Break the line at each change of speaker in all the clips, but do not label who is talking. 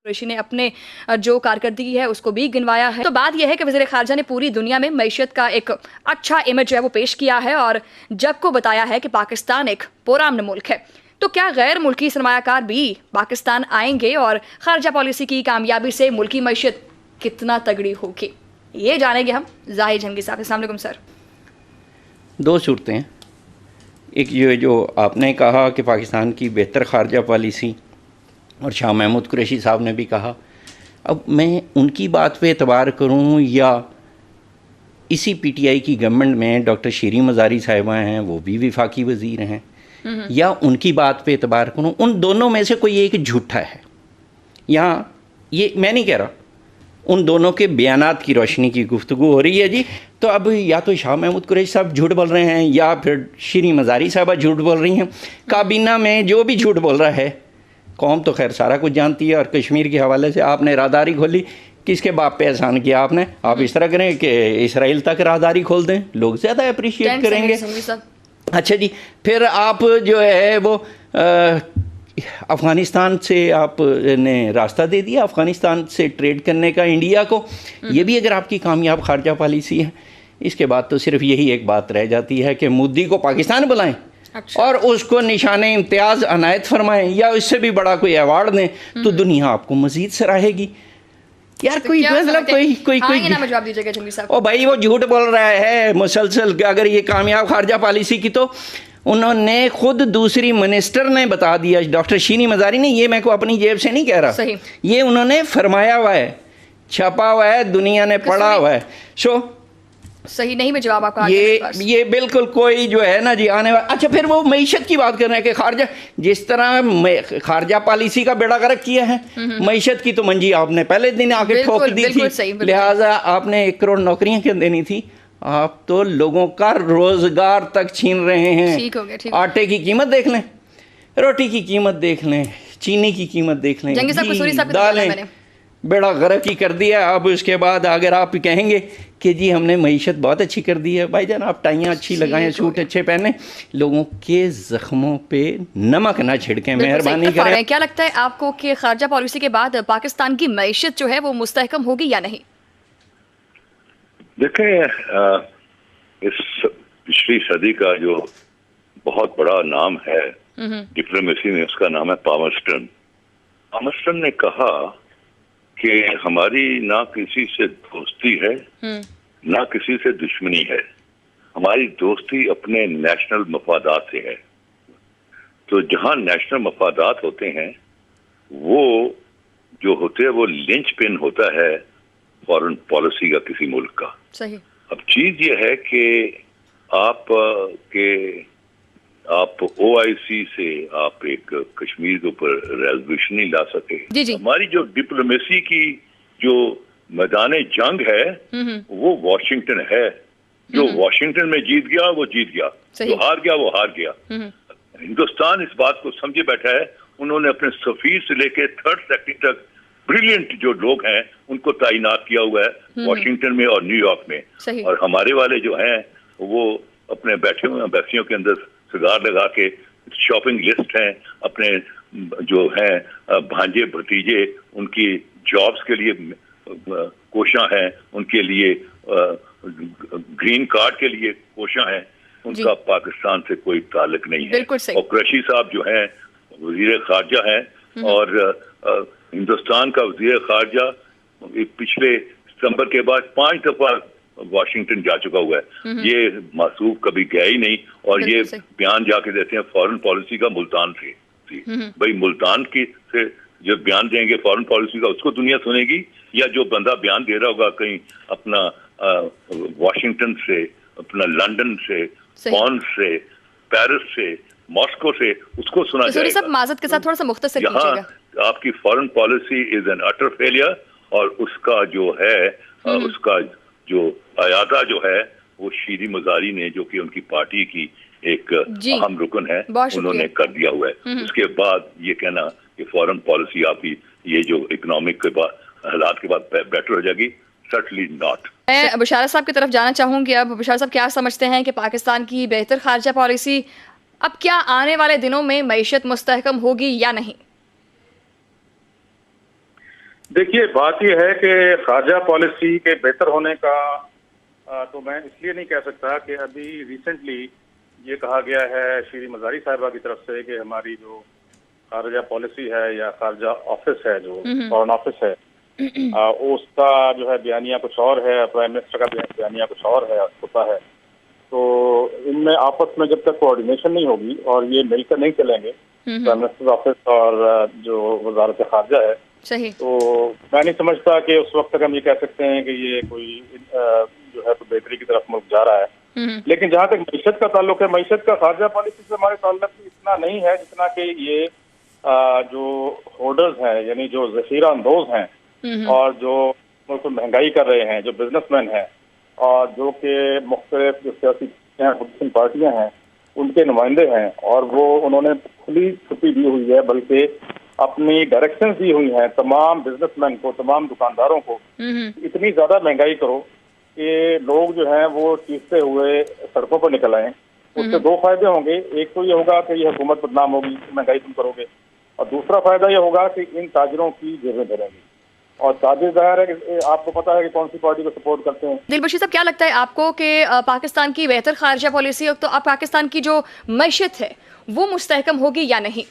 कुरैशी ने अपने जो कारकर्दगी है उसको भी गिनवाया है। तो बात यह है कि वज़ीर ख़ारजा ने पूरी दुनिया में मईशत का एक अच्छा इमेज जो है वो पेश किया है और जग को बताया है कि पाकिस्तान एक पुरअमन मुल्क है। तो क्या गैर मुल्की सरमायाकार भी पाकिस्तान आएंगे और खारजा पॉलिसी की कामयाबी से मुल्की मईशत कितना तगड़ी होगी, ये जानेंगे हम जाहिर जंगी साहब। अस्सलाम वालेकुम सर।
दो सूरतें हैं, एक ये जो आपने कहा कि पाकिस्तान की बेहतर खारजा पॉलिसी, और शाह महमूद कुरैशी साहब ने भी कहा। अब मैं उनकी बात पे एतबार करूं या इसी पीटीआई की गवर्नमेंट में डॉक्टर शीरी मज़ारी साहिबा हैं, वो भी वफाकी वज़ीर हैं, या उनकी बात पे एतबार करूं, उन दोनों में से कोई एक झूठा है। यहाँ ये मैं नहीं कह रहा, उन दोनों के बयानात की रोशनी की गुफ्तगू हो रही है जी। तो अब या तो शाह महमूद कुरैशी साहब झूठ बोल रहे हैं या फिर शीरी मज़ारी साहबा झूठ बोल रही हैं। काबीना में जो भी झूठ बोल रहा है, कौम तो खैर सारा कुछ जानती है। और कश्मीर के हवाले से आपने राहदारी खोली, किसके बाप पे एहसान किया आपने? आप इस तरह करें कि इसराइल तक राहदारी खोल दें, लोग ज़्यादा अप्रिशिएट करेंगे। अच्छा जी, फिर आप जो है वो अफ़गानिस्तान से आपने रास्ता दे दिया, अफ़गानिस्तान से ट्रेड करने का इंडिया को। ये भी अगर आपकी कामयाब खारजा पॉलिसी है, इसके बाद तो सिर्फ यही एक बात रह जाती है कि मोदी को पाकिस्तान बुलाएं। अच्छा। और उसको निशाने इम्तियाज़ अनायत फरमाएं या इससे भी बड़ा कोई अवार्ड दें, तो दुनिया आपको मज़ीद सराहेगी। यार
तो
कोई मतलब कोई
जवाब दीजिएगा जंगी साहब।
ओ भाई, वो झूठ बोल रहा है मुसलसल। अगर ये कामयाब खारजा पॉलिसी की, तो उन्होंने खुद दूसरी मिनिस्टर ने बता दिया, डॉक्टर शीरी मज़ारी ने, ये मैं को अपनी जेब से नहीं कह रहा, सही। ये उन्होंने फरमाया हुआ है, छपा हुआ है, दुनिया ने पढ़ा हुआ है।
सही नहीं में जवाब आपका
ये बिल्कुल कोई जो है ना जी आने वाला। अच्छा, फिर वो मईशत की बात कर रहे हैं कि खारजा, जिस तरह खारजा पॉलिसी का बेड़ा गर्क किया है, मईशत की तो मंजी आपने पहले दिन आके ठोक दी थी। लिहाजा आपने 1 करोड़ नौकरियां क्यों देनी थी? आप तो लोगों का रोजगार तक छीन रहे हैं।
ठीक हो गया।
आटे की कीमत देख लें, रोटी की कीमत देख लें, चीनी की कीमत देख लें, दालें, बेड़ा गर्क ही कर दिया। अब उसके बाद अगर आप कहेंगे कि जी हमने मईशत बहुत अच्छी कर दी है, भाईजान आप टाइयाँ अच्छी लगाएं, सूट अच्छे पहने, लोगों के ज़ख्मों पे नमक ना छिड़कें, मेहरबानी करें।
क्या लगता है आपको कि खारजा पॉलिसी के बाद पाकिस्तान की मईशत जो है वो मुस्तहकम होगी या नहीं?
देखें, इस पिछली सदी का जो बहुत बड़ा नाम है डिप्लोमेसी में, उसका नाम है पामर्स्टन। पामर्स्टन ने कहा कि हमारी ना किसी से दोस्ती है ना किसी से दुश्मनी है, हमारी दोस्ती अपने नेशनल मफादात से है। तो जहां नेशनल मफादात होते हैं, वो जो होते हैं वो लिंच पिन होता है फॉरेन पॉलिसी का किसी मुल्क का।
सही। अब
चीज ये है कि आप OIC से आप एक कश्मीर के ऊपर रेजोल्यूशन नहीं ला सके।
जी।
हमारी जो डिप्लोमेसी की जो मैदान जंग है वो वॉशिंगटन है। जो वॉशिंगटन में जीत गया वो जीत गया, जो हार गया वो हार गया। हिंदुस्तान इस बात को समझे बैठा है। उन्होंने अपने सफीर से लेके 3rd सेक्रेटरी तक ब्रिलियंट जो लोग हैं उनको तैनात किया हुआ है वॉशिंगटन में और न्यूयॉर्क में। और हमारे वाले जो हैं वो अपने बैठे हुए एम्बेसियों के अंदर सिगार लगा के शॉपिंग लिस्ट हैं, अपने जो हैं भांजे भतीजे, उनकी जॉब्स के लिए कोशिशां हैं, उनके लिए ग्रीन कार्ड के लिए कोशिशां हैं। उनका पाकिस्तान से कोई ताल्लुक नहीं है। और कुरैशी साहब जो हैं वजीर खारजा हैं और हिंदुस्तान का वजीर खारजा पिछले सितंबर के बाद 5 दफा वाशिंगटन जा चुका हुआ है। ये मासूब कभी गया ही नहीं। और ये बयान जाके देते हैं फॉरेन पॉलिसी का मुल्तान से। भाई मुल्तान की से जो बयान देंगे फॉरेन पॉलिसी का, उसको दुनिया सुनेगी, या जो बंदा बयान दे रहा होगा कहीं अपना वाशिंगटन से, अपना लंदन से, बॉन से, पेरिस से, मॉस्को से, उसको सुना जाएगा।
सब माज़रत के साथ थोड़ा सा मुख्तसर कीजिएगा।
आपकी foreign policy is an utter failure. और उसका जो है उसका जो अयादा जो है वो शीरी मज़ारी ने, जो कि उनकी पार्टी की एक अहम रुकन है, उन्होंने कर दिया हुआ है। उसके बाद ये कहना कि फॉरेन पॉलिसी आपकी ये जो इकोनॉमिक के बाद हालात के बाद बेटर हो जाएगी, सर्टनली नॉट।
मैं बुशारा साहब की तरफ जाना चाहूंगी। अब बुशारा साहब क्या समझते हैं कि पाकिस्तान की बेहतर खारजा पॉलिसी अब क्या आने वाले दिनों में मईशत मुस्तहकम होगी या नहीं?
देखिए, बात यह है कि खारजा पॉलिसी के बेहतर होने का तो मैं इसलिए नहीं कह सकता कि अभी रिसेंटली ये कहा गया है श्री मजारी साहिबा की तरफ से कि हमारी जो खारजा पॉलिसी है या खारजा ऑफिस है, जो फॉरेन ऑफिस है, उसका जो है बयानिया कुछ और है, प्राइम मिनिस्टर का बयानिया कुछ और है होता है। तो इनमें आपस में जब तक कोऑर्डिनेशन नहीं होगी और ये मिलकर नहीं चलेंगे, प्राइम मिनिस्टर ऑफिस और जो वजारत खारजा है,
सही,
तो मैं नहीं समझता कि उस वक्त तक हम ये कह सकते हैं कि ये कोई जो है तो बेहतरी की तरफ मुल्क जा रहा है। लेकिन जहाँ तक मईशत का ताल्लुक है, मईशत का खारजा पॉलिसी से हमारे ताल्लुक इतना नहीं है जितना कि ये जो होल्डर्स हैं, यानी जो जखीरा अंदोज हैं और जो मुल्क में महंगाई कर रहे हैं, जो बिजनेसमैन हैं और जो कि मुख्तलिफ जो सियासी पार्टियां हैं, उनके नुमाइंदे हैं, और वो उन्होंने खुली छुट्टी दी हुई है, बल्कि अपनी डायरेक्शन दी हुई हैं तमाम बिजनेसमैन को, तमाम दुकानदारों को, इतनी ज्यादा महंगाई करो कि लोग जो हैं वो चीखते हुए सड़कों पर निकल आए। उससे दो फायदे होंगे, एक तो ये होगा कि ये हुकूमत बदनाम होगी, महंगाई तुम करोगे, और दूसरा फायदा ये होगा कि इन ताजरों की जेबें भरेंगी। और ताजिर जाहिर है कि आपको पता है कि कौन सी पार्टी को सपोर्ट करते हैं।
दिलबशीर साहब, क्या लगता है आपको कि पाकिस्तान की बेहतर खारजा पॉलिसी, तो अब पाकिस्तान की जो मईशत है वो मुस्तहकम होगी या नहीं?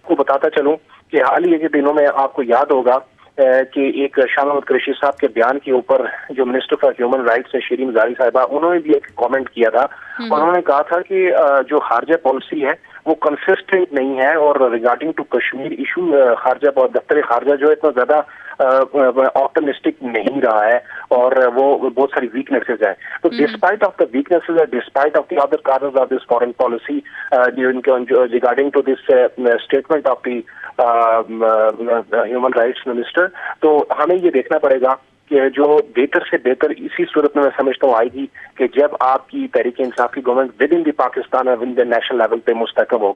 आपको बताता चलूं कि हाल ही के दिनों में आपको याद होगा कि एक शाह महमूद कुरैशी साहब के बयान के ऊपर जो मिनिस्टर फॉर ह्यूमन राइट्स है श्री मजारी साहिबा, उन्होंने भी एक कमेंट किया था और उन्होंने कहा था कि जो खारजा पॉलिसी है वो कंसिस्टेंट नहीं है, और रिगार्डिंग टू कश्मीर इशू खारजा दफ्तर खारजा जो है इतना ज्यादा ऑप्टिमिस्टिक नहीं रहा है और वो बहुत सारी वीकनेसेस है। तो despite of the weaknesses, despite of the other corners of this foreign policy regarding to this statement of the human rights minister, तो हमें ये देखना पड़ेगा कि जो बेहतर से बेहतर इसी सूरत में मैं समझता हूँ आएगी कि जब आपकी तहरीक इंसाफ की government within the Pakistan और within the national level पे मुस्तहकम होगी।